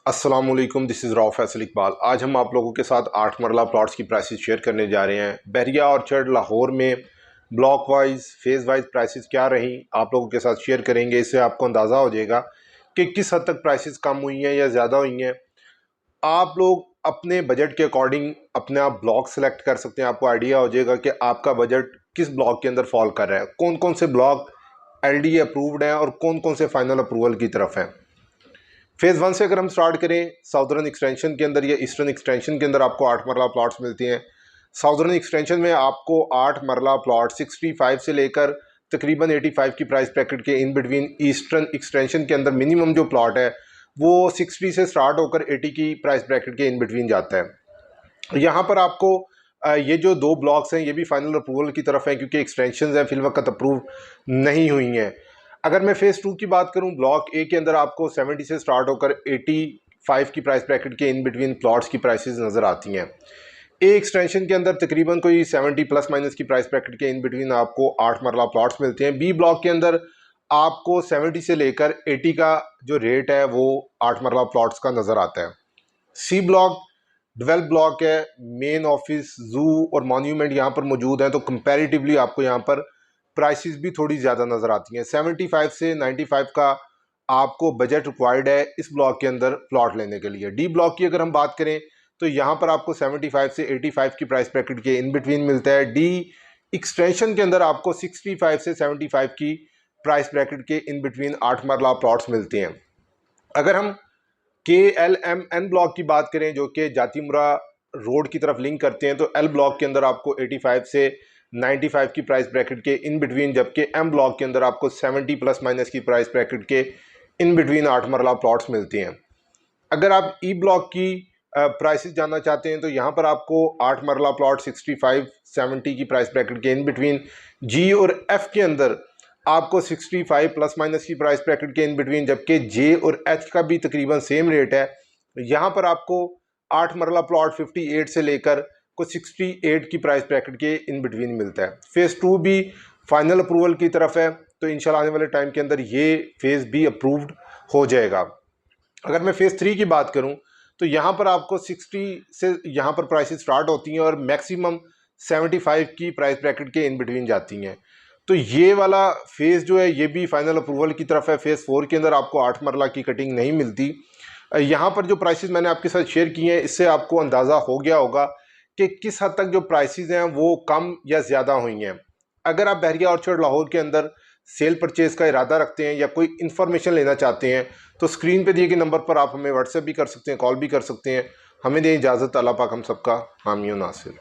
अस्सलाम वालेकुम, this is Rauf Faisal Iqbal. आज हम आप लोगों के साथ 8 मरला प्लॉट्स की प्राइसेस शेयर करने जा रहे हैं। बहरिया ऑर्चर्ड लाहौर में block wise phase wise prices क्या रहीं आप लोगों के साथ शेयर करेंगे। इससे आपको अंदाज़ा हो जाएगा कि किस हद तक प्राइसेस कम हुई हैं या ज़्यादा हुई हैं। आप लोग अपने बजट के अकॉर्डिंग अपने आप ब्लॉक सेलेक्ट कर सकते हैं। आपको आइडिया हो जाएगा कि आपका बजट किस ब्लॉक के अंदर फॉल कर रहा है, कौन कौन से ब्लॉक LD अप्रूव्ड हैं और कौन कौन से फाइनल अप्रूवल की तरफ हैं। फेज़ 1 से अगर हम स्टार्ट करें, साउदर्न एक्सटेंशन के अंदर या ईस्टर्न एक्सटेंशन के अंदर आपको 8 मरला प्लॉट्स मिलते हैं। साउदर्न एक्सटेंशन में आपको 8 मरला प्लॉट 65 से लेकर तकरीबन 85 की प्राइस ब्रैकेट के इन बिटवीन। ईस्टर्न एक्सटेंशन के अंदर मिनिमम जो प्लॉट है वो 60 से स्टार्ट होकर 80 की प्राइस ब्रैकेट के इन बिटवीन जाता है। यहाँ पर आपको ये जो दो ब्लॉक्स हैं ये भी फाइनल अप्रूवल की तरफ हैं, क्योंकि एक्सटेंशन हैं फिलवक्त अप्रूव नहीं हुई हैं। अगर मैं फेज़ 2 की बात करूं, ब्लॉक ए के अंदर आपको 70 से स्टार्ट होकर 85 की प्राइस ब्रैकेट के इन बिटवीन प्लॉट्स की प्राइसेस नज़र आती हैं। ए एक्सटेंशन के अंदर तकरीबन कोई 70 प्लस माइनस की प्राइस ब्रैकेट के इन बिटवीन आपको 8 मरला प्लॉट्स मिलते हैं। बी ब्लॉक के अंदर आपको 70 से लेकर 80 का जो रेट है वो 8 मरला प्लॉट्स का नज़र आता है। सी ब्लॉक डेवलप ब्लॉक है, मेन ऑफिस, जू और मॉन्यूमेंट यहाँ पर मौजूद हैं, तो कंपैरेटिवली आपको यहाँ पर प्राइसेस भी थोड़ी ज़्यादा नज़र आती हैं। 75 से 95 का आपको बजट रिक्वायर्ड है इस ब्लॉक के अंदर प्लॉट लेने के लिए। डी ब्लॉक की अगर हम बात करें तो यहाँ पर आपको 75 से 85 की प्राइस ब्रैकेट के इन बिटवीन मिलता है। डी एक्सटेंशन के अंदर आपको 65 से 75 की प्राइस ब्रैकेट के इन बिटवीन 8 मरला प्लॉट्स मिलते हैं। अगर हम KLMN ब्लॉक की बात करें जो कि जातीमुरा रोड की तरफ लिंक करते हैं, तो L ब्लॉक के अंदर आपको 85 से 95 की प्राइस ब्रैकेट के इन बिटवीन, जबकि M ब्लॉक के अंदर आपको 70 प्लस माइनस की प्राइस ब्रैकेट के इन बिटवीन 8 मरला प्लॉट्स मिलते हैं। अगर आप E ब्लॉक की प्राइसेस जानना चाहते हैं तो यहाँ पर आपको 8 मरला प्लॉट 65-70 की प्राइस ब्रैकेट के इन बिटवीन। G और F के अंदर आपको 65 प्लस माइनस की प्राइस ब्रैकेट के इन बिटवीन, जबकि J और H का भी तकरीबन सेम रेट है। यहाँ पर आपको 8 मरला प्लॉट 58 से लेकर को 68 की प्राइस ब्रैकेट के इन बिटवीन मिलता है। फेज़ 2 भी फाइनल अप्रूवल की तरफ है, तो इंशाल्लाह आने वाले टाइम के अंदर ये फेज़ भी अप्रूव्ड हो जाएगा। अगर मैं फेज़ 3 की बात करूँ तो यहाँ पर आपको 60 से यहाँ पर प्राइसेस स्टार्ट होती हैं और मैक्सिमम 75 की प्राइस ब्रैकेट के इन बिटवीन जाती हैं। तो ये वाला फेज़ जो है ये भी फाइनल अप्रूवल की तरफ है। फेज़ 4 के अंदर आपको 8 मरला की कटिंग नहीं मिलती। यहाँ पर जो प्राइसेस मैंने आपके साथ शेयर किए हैं इससे आपको अंदाज़ा हो गया होगा कि किस हद तक जो प्राइसेस हैं वो कम या ज़्यादा हुई हैं। अगर आप बहरिया ऑर्चर्ड लाहौर के अंदर सेल परचेज़ का इरादा रखते हैं या कोई इन्फॉर्मेशन लेना चाहते हैं तो स्क्रीन पे दिए गए नंबर पर आप हमें व्हाट्सएप भी कर सकते हैं, कॉल भी कर सकते हैं। हमें दें इजाज़त। अल्लाह पाक हम सबका हामी और नासिर।